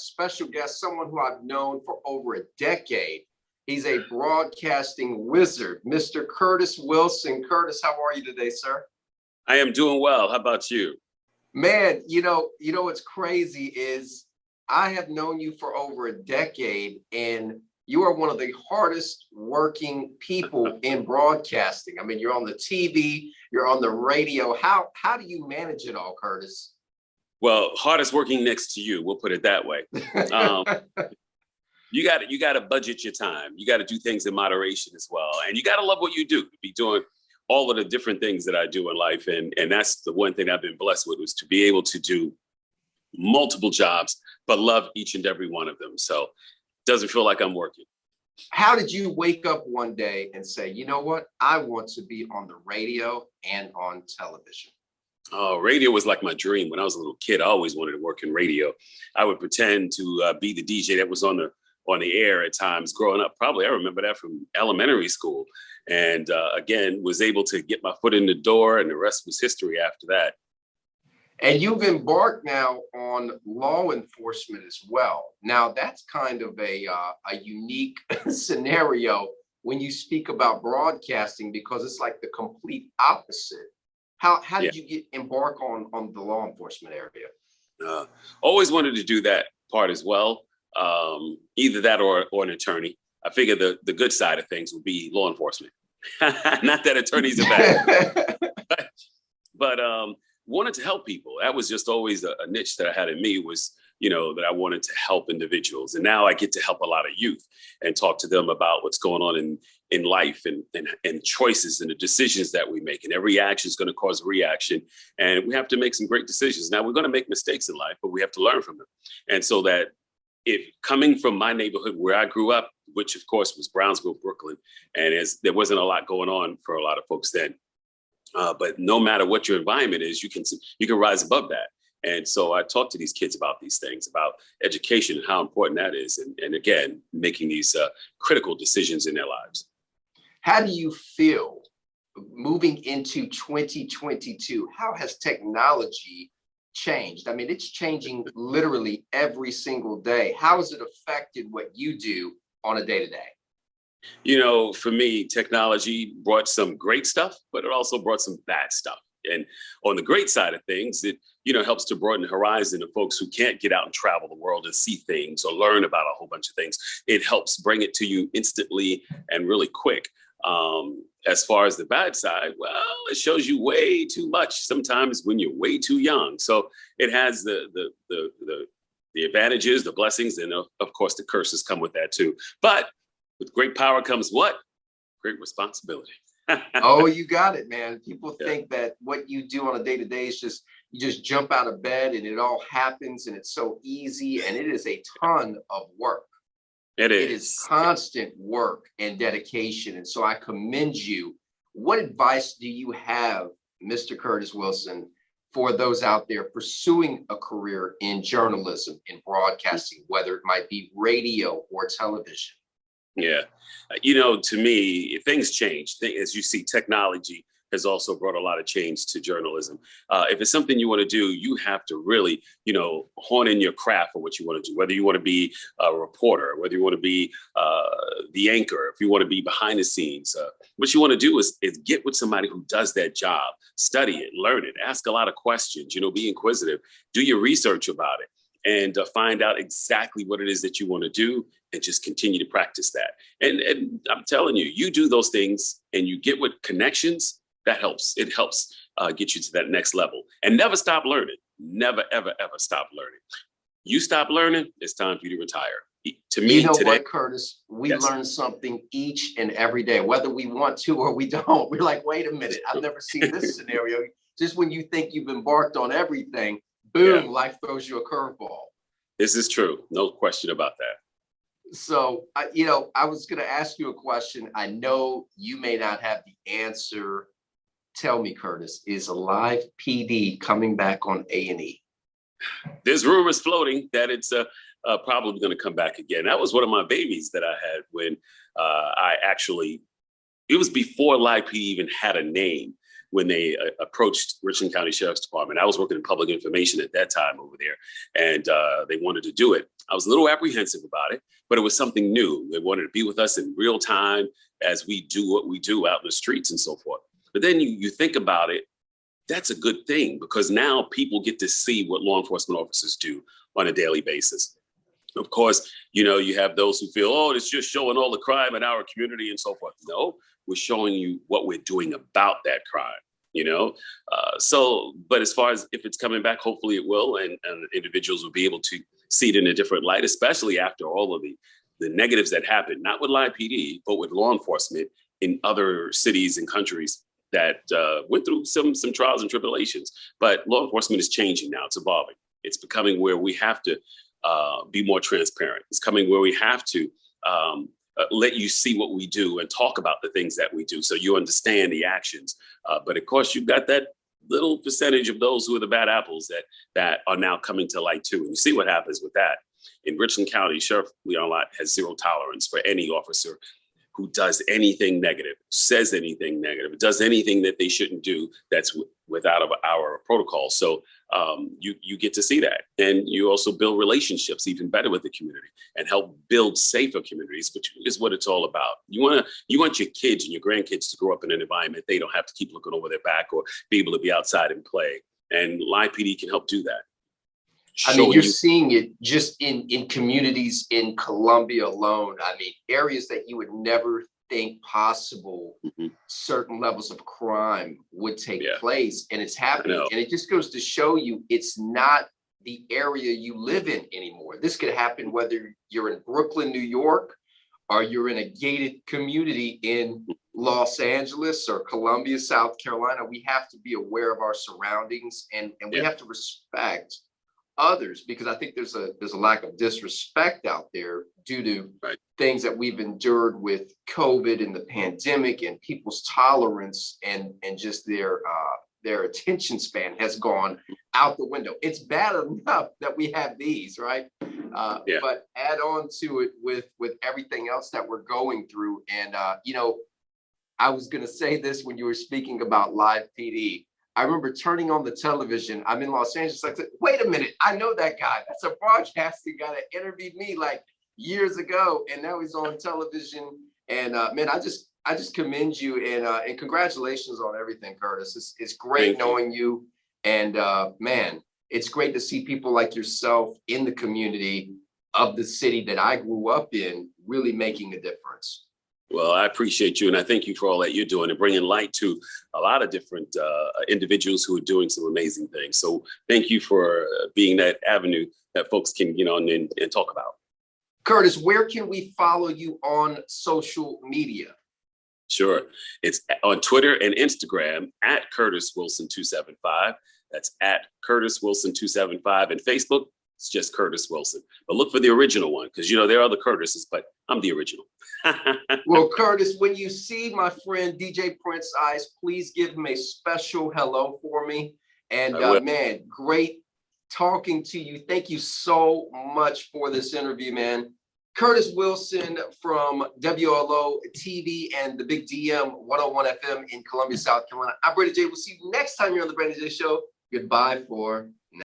special guest, someone who I've known for over a decade. He's a broadcasting wizard, Mr. Curtis Wilson. Curtis, how are you today, sir? I am doing well. How about you? Man, what's crazy is I have known you for over a decade, and you are one of the hardest working people in broadcasting. I mean, you're on the TV, you're on the radio. How do you manage it all, Curtis? Well, hardest working next to you. We'll put it that way. You got to budget your time. You got to do things in moderation as well, and you got to love what you do. Be doing all of the different things that I do in life, and that's the one thing I've been blessed with, was to be able to do multiple jobs, but love each and every one of them. So it doesn't feel like I'm working. How did you wake up one day and say, you know what, I want to be on the radio and on television? Oh, radio was like my dream. When I was a little kid, I always wanted to work in radio. I would pretend to be the DJ that was on the air at times growing up. Probably I remember that from elementary school. And again, was able to get my foot in the door, and the rest was history after that. And you've embarked now on law enforcement as well. Now, that's kind of a unique scenario when you speak about broadcasting, because it's like the complete opposite. How did you embark on the law enforcement area? Always wanted to do that part as well. Either that or an attorney. I figured the good side of things would be law enforcement. Not that attorneys are bad, but wanted to help people. That was just always a niche that I had in me, was, that I wanted to help individuals. And now I get to help a lot of youth and talk to them about what's going on in life and choices and the decisions that we make. And every action is going to cause a reaction. And we have to make some great decisions. Now, we're going to make mistakes in life, but we have to learn from them. And so that, if coming from my neighborhood where I grew up, which of course was Brownsville, Brooklyn, and there wasn't a lot going on for a lot of folks then. But no matter what your environment is, you can rise above that. And so I talk to these kids about these things, about education and how important that is. And again, making these critical decisions in their lives. How do you feel moving into 2022? How has technology changed? I mean, it's changing literally every single day. How has it affected what you do on a day-to-day? For me, technology brought some great stuff, but it also brought some bad stuff. And on the great side of things, it, helps to broaden the horizon of folks who can't get out and travel the world and see things or learn about a whole bunch of things. It helps bring it to you instantly and really quick. As far as the bad side, well, it shows you way too much sometimes when you're way too young. So it has the advantages, the blessings, and of course the curses come with that too. But with great power comes what? Great responsibility. Oh, you got it, man. People think that what you do on a day-to-day is you just jump out of bed and it all happens and it's so easy, and it is a ton of work. It is. It is constant work and dedication. And so I commend you. What advice do you have, Mr. Curtis Wilson, for those out there pursuing a career in journalism, in broadcasting, whether it might be radio or television? Yeah. To me, things change. As you see, technology has also brought a lot of change to journalism. If it's something you want to do, you have to really, hone in your craft for what you want to do, whether you want to be a reporter, whether you want to be the anchor, if you want to be behind the scenes. What you want to do is get with somebody who does that job, study it, learn it, ask a lot of questions, be inquisitive, do your research about it, and find out exactly what it is that you want to do, and just continue to practice that. And I'm telling you, you do those things and you get with connections, that helps. It helps get you to that next level. And never stop learning. Never, ever, ever stop learning. You stop learning, it's time for you to retire. To me, today, what, Curtis? We learn something each and every day, whether we want to or we don't. We're like, wait a minute, I've never seen this scenario. Just when you think you've embarked on everything, boom, life throws you a curveball. This is true. No question about that. So, I was going to ask you a question. I know you may not have the answer. Tell me, Curtis, is a live PD coming back on A&E? There's rumors floating that it's probably going to come back again. That was one of my babies that I had when it was before live PD even had a name. when they approached Richland County Sheriff's Department. I was working in public information at that time over there, and they wanted to do it. I was a little apprehensive about it, but it was something new. They wanted to be with us in real time as we do what we do out in the streets and so forth. But then you think about it, that's a good thing, because now people get to see what law enforcement officers do on a daily basis. Of course, you have those who feel, oh, it's just showing all the crime in our community and so forth. No, we're showing you what we're doing about that crime, but as far as if it's coming back, hopefully it will, and individuals will be able to see it in a different light, especially after all of the negatives that happened, not with Live PD, but with law enforcement in other cities and countries that went through some trials and tribulations. But law enforcement is changing now. It's evolving. It's becoming where we have to be more transparent. It's coming where we have to let you see what we do and talk about the things that we do so you understand the actions. But of course, you've got that little percentage of those who are the bad apples that are now coming to light too. And you see what happens with that. In Richland County, Sheriff Leon Lott has zero tolerance for any officer who does anything negative, says anything negative, does anything that they shouldn't do that's without our protocol. So you get to see that. And you also build relationships even better with the community and help build safer communities, which is what it's all about. You want your kids and your grandkids to grow up in an environment they don't have to keep looking over their back or be able to be outside and play. And Live PD can help do that. I mean, you're seeing it just in communities in Columbia alone. I mean, areas that you would never think possible, certain levels of crime would take place, and it's happening. And it just goes to show you it's not the area you live in anymore. This could happen whether you're in Brooklyn, New York, or you're in a gated community in Los Angeles or Columbia, South Carolina. We have to be aware of our surroundings, and we have to respect others, because I think there's a lack of disrespect out there due to things that we've endured with COVID and the pandemic, and people's tolerance and just their attention span has gone out the window. It's bad enough that we have these, right? But add on to it with everything else that we're going through. And I was going to say this when you were speaking about Live PD. I remember turning on the television. I'm in Los Angeles. I said, wait a minute, I know that guy. That's a broadcasting guy that interviewed me like years ago, and now he's on television. And man, I just commend you, and congratulations on everything, Curtis. It's great knowing you, and man, it's great to see people like yourself in the community of the city that I grew up in, really making a difference. Well, I appreciate you, and I thank you for all that you're doing and bringing light to a lot of different individuals who are doing some amazing things. So thank you for being that avenue that folks can get on and talk about. Curtis, where can we follow you on social media? Sure. It's on Twitter and Instagram at Curtis Wilson 275. That's at Curtis Wilson 275, and Facebook. It's just Curtis Wilson. But look for the original one, because, there are other Curtises, but I'm the original. Well, Curtis, when you see my friend DJ Prince Ice, please give him a special hello for me. And man, great talking to you. Thank you so much for this interview, man. Curtis Wilson from WLO TV and the Big DM 101 FM in Columbia, South Carolina. I'm Brady J. We'll see you next time you're on the Brady J Show. Goodbye for